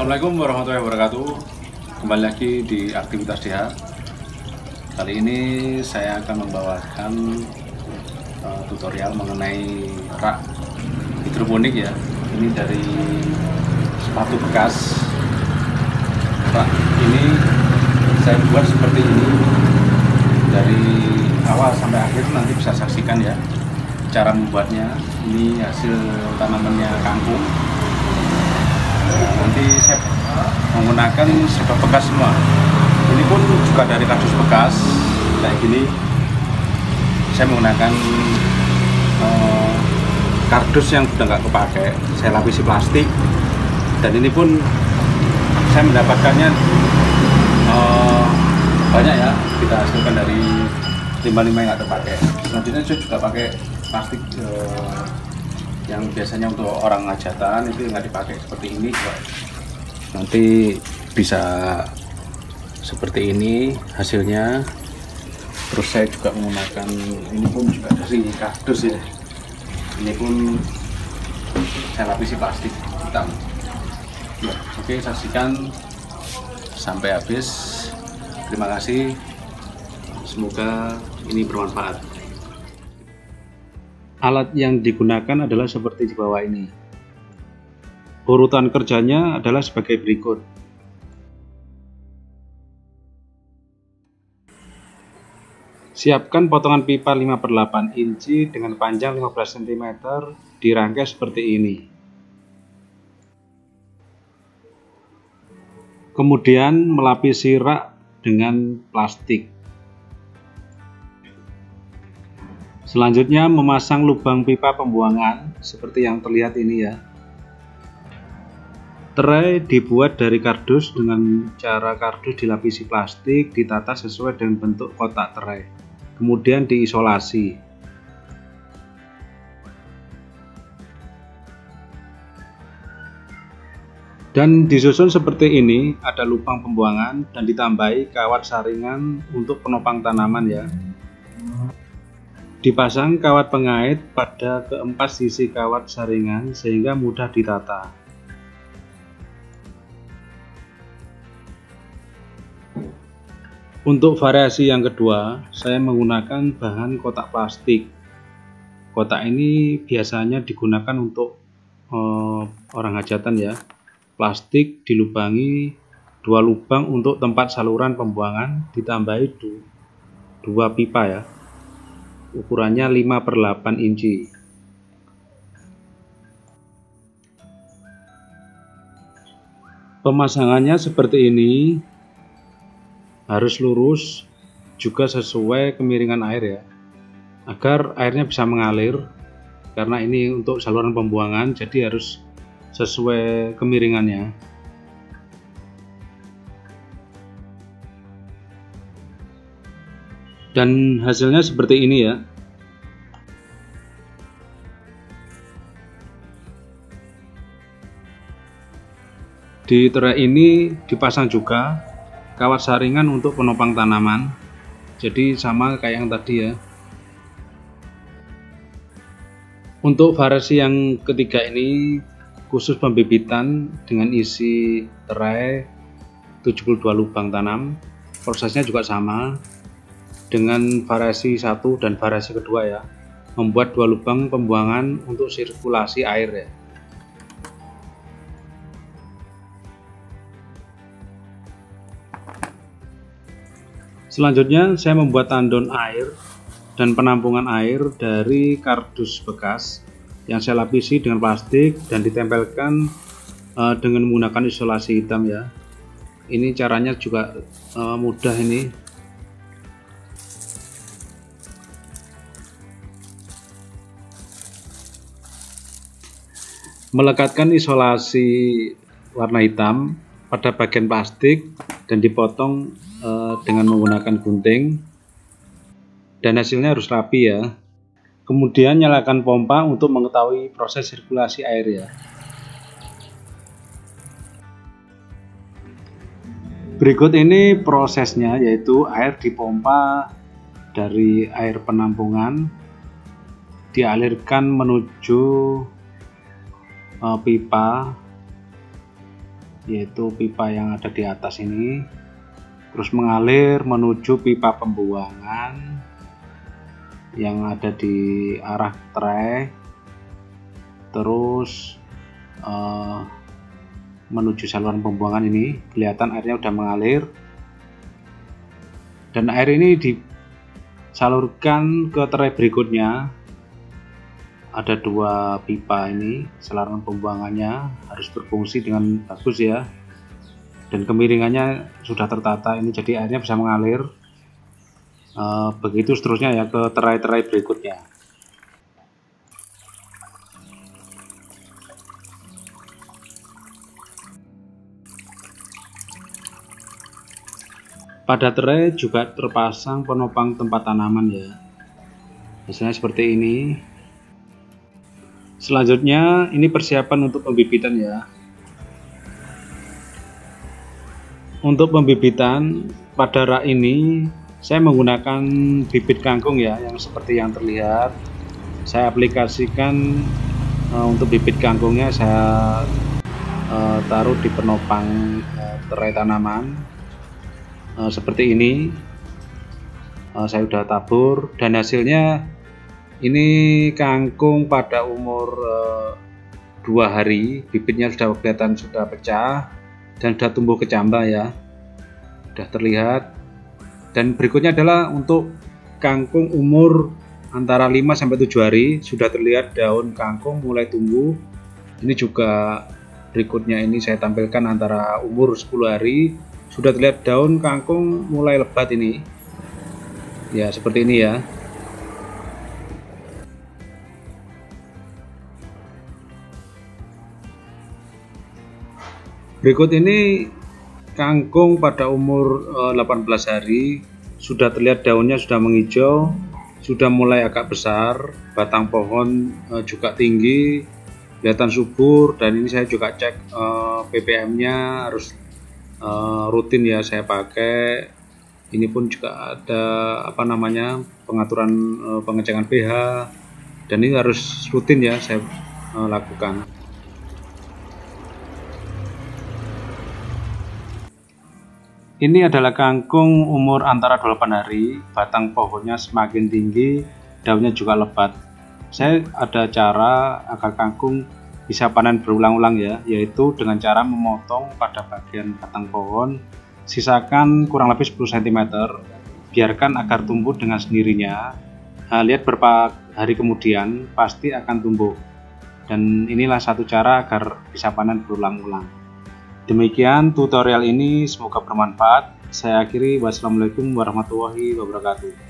Assalamualaikum warahmatullahi wabarakatuh. Kembali lagi di aktivitas DH. Kali ini saya akan membawakan tutorial mengenai rak hidroponik ya. Ini dari sepatu bekas. Rak ini saya buat seperti ini. Dari awal sampai akhir nanti bisa saksikan ya cara membuatnya. Ini hasil tanamannya kangkung. Nanti saya menggunakan sebab bekas semua. Ini pun juga dari kardus bekas kayak gini. Saya menggunakan kardus yang sudah nggak kepakai, saya lapisi plastik. Dan ini pun saya mendapatkannya banyak ya, kita hasilkan dari limbah-limbah yang nggak terpakai. Selanjutnya saya juga pakai plastik yang biasanya untuk orang hajatan, itu nggak dipakai seperti ini. Nanti bisa seperti ini hasilnya. Terus saya juga menggunakan ini pun juga dari kardus ya. Ini pun saya lapisi plastik hitam ya. Oke, saksikan sampai habis. Terima kasih, semoga ini bermanfaat. Alat yang digunakan adalah seperti di bawah ini. Urutan kerjanya adalah sebagai berikut. Siapkan potongan pipa 5/8 inci dengan panjang 15 cm, dirangkai seperti ini. Kemudian melapisi rak dengan plastik. Selanjutnya memasang lubang pipa pembuangan seperti yang terlihat ini ya. Tray dibuat dari kardus dengan cara kardus dilapisi plastik, ditata sesuai dengan bentuk kotak tray. Kemudian diisolasi. Dan disusun seperti ini, ada lubang pembuangan dan ditambahi kawat saringan untuk penopang tanaman ya. Dipasang kawat pengait pada keempat sisi kawat saringan sehingga mudah ditata. Untuk variasi yang kedua, saya menggunakan bahan kotak plastik. Kotak ini biasanya digunakan untuk orang hajatan ya. Plastik dilubangi 2 lubang untuk tempat saluran pembuangan, ditambahi 2 pipa ya. Ukurannya 5/8 inci. Pemasangannya seperti ini, harus lurus, juga sesuai kemiringan air ya, agar airnya bisa mengalir. Karena ini untuk saluran pembuangan, jadi harus sesuai kemiringannya. Dan hasilnya seperti ini ya. Di tray ini dipasang juga kawat saringan untuk penopang tanaman. Jadi sama kayak yang tadi ya. Untuk variasi yang ketiga ini khusus pembibitan dengan isi tray 72 lubang tanam. Prosesnya juga sama dengan variasi 1 dan variasi kedua ya, membuat 2 lubang pembuangan untuk sirkulasi air ya. Selanjutnya saya membuat tandon air dan penampungan air dari kardus bekas yang saya lapisi dengan plastik dan ditempelkan dengan menggunakan isolasi hitam ya. Ini caranya juga mudah ini. Melekatkan isolasi warna hitam pada bagian plastik dan dipotong dengan menggunakan gunting, dan hasilnya harus rapi ya. Kemudian nyalakan pompa untuk mengetahui proses sirkulasi air ya. Berikut ini prosesnya, yaitu air dipompa dari air penampungan, dialirkan menuju pipa yaitu pipa yang ada di atas ini, terus mengalir menuju pipa pembuangan yang ada di arah tray, terus menuju saluran pembuangan. Ini kelihatan airnya udah mengalir, dan air ini disalurkan ke tray berikutnya. Ada 2 pipa ini, saluran pembuangannya harus berfungsi dengan bagus ya, dan kemiringannya sudah tertata ini, jadi airnya bisa mengalir. Begitu seterusnya ya ke tray-tray berikutnya. Pada tray juga terpasang penopang tempat tanaman ya, biasanya seperti ini. Selanjutnya ini persiapan untuk pembibitan ya. Untuk pembibitan pada rak ini saya menggunakan bibit kangkung ya, yang seperti yang terlihat. Saya aplikasikan untuk bibit kangkungnya saya taruh di penopang tray tanaman seperti ini. Saya sudah tabur, dan hasilnya ini kangkung pada umur 2 hari, bibitnya sudah kelihatan sudah pecah dan sudah tumbuh kecambah ya, sudah terlihat. Dan berikutnya adalah untuk kangkung umur antara 5-7 hari, sudah terlihat daun kangkung mulai tumbuh. Ini juga berikutnya ini saya tampilkan antara umur 10 hari, sudah terlihat daun kangkung mulai lebat ini ya, seperti ini ya. Berikut ini kangkung pada umur 18 hari, sudah terlihat daunnya sudah menghijau, sudah mulai agak besar, batang pohon juga tinggi, kelihatan subur. Dan ini saya juga cek ppm-nya harus rutin ya saya pakai. Ini pun juga ada pengaturan pengecekan pH, dan ini harus rutin ya saya lakukan. Ini adalah kangkung umur antara 8 hari, batang pohonnya semakin tinggi, daunnya juga lebat. Saya ada cara agar kangkung bisa panen berulang-ulang ya, yaitu dengan cara memotong pada bagian batang pohon, sisakan kurang lebih 10 cm, biarkan agar tumbuh dengan sendirinya. Lihat beberapa hari kemudian pasti akan tumbuh, dan inilah satu cara agar bisa panen berulang-ulang. Demikian tutorial ini, semoga bermanfaat. Saya akhiri, wassalamualaikum warahmatullahi wabarakatuh.